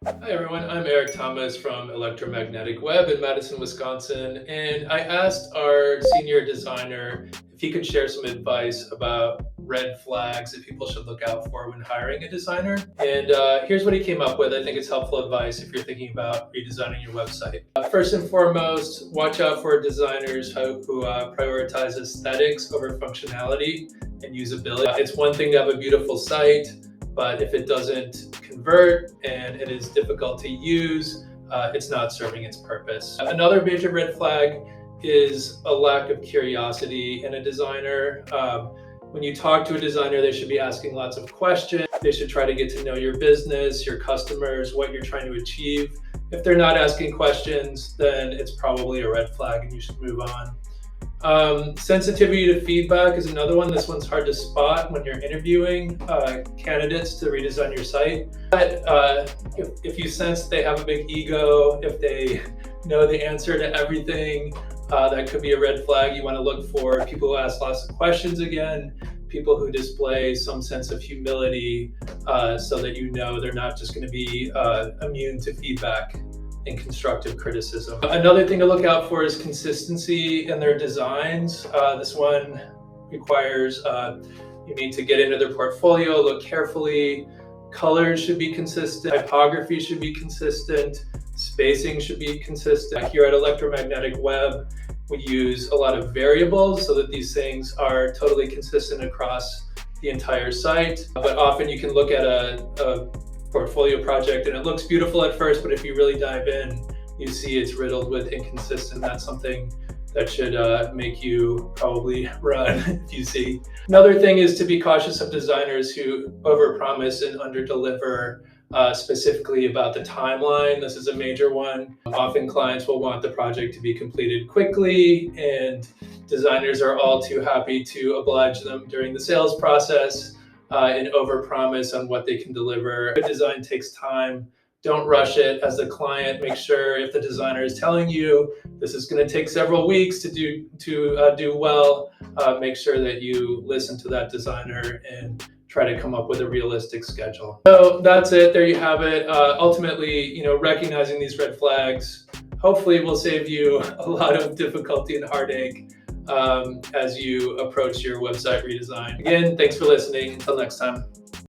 Hi everyone, I'm Eric Thomas from Electromagnetic Web in Madison, Wisconsin, and I asked our senior designer if he could share some advice about red flags that people should look out for when hiring a designer. And here's what he came up with. I think it's helpful advice if you're thinking about redesigning your website. First and foremost, watch out for designers who prioritize aesthetics over functionality and usability. It's one thing to have a beautiful site, but if it doesn't convert and it is difficult to use, it's not serving its purpose. Another major red flag is a lack of curiosity in a designer. When you talk to a designer, they should be asking lots of questions. They should try to get to know your business, your customers, what you're trying to achieve. If they're not asking questions, then it's probably a red flag and you should move on. Sensitivity to feedback is another one. This one's hard to spot when you're interviewing candidates to redesign your site. But if you sense they have a big ego, if they know the answer to everything, that could be a red flag. You want to look for people who ask lots of questions again, people who display some sense of humility, so that you know they're not just going to be immune to feedback and constructive criticism. Another thing to look out for is consistency in their designs. This one requires you need to get into their portfolio, look carefully. Colors should be consistent, typography should be consistent, spacing should be consistent. Here at Electromagnetic Web, we use a lot of variables so that these things are totally consistent across the entire site. But often you can look at a portfolio project and it looks beautiful at first, but if you really dive in, you see it's riddled with inconsistent. That's something that should make you probably run if you see. Another thing is to be cautious of designers who overpromise and underdeliver, specifically about the timeline. This is a major one. Often clients will want the project to be completed quickly, and designers are all too happy to oblige them during the sales process and overpromise on what they can deliver. Good design takes time. Don't rush it as a client. Make sure if the designer is telling you this is going to take several weeks to do well, make sure that you listen to that designer and try to come up with a realistic schedule. So that's it. There you have it. Ultimately, recognizing these red flags hopefully will save you a lot of difficulty and heartache as you approach your website redesign. Again, thanks for listening. Until next time.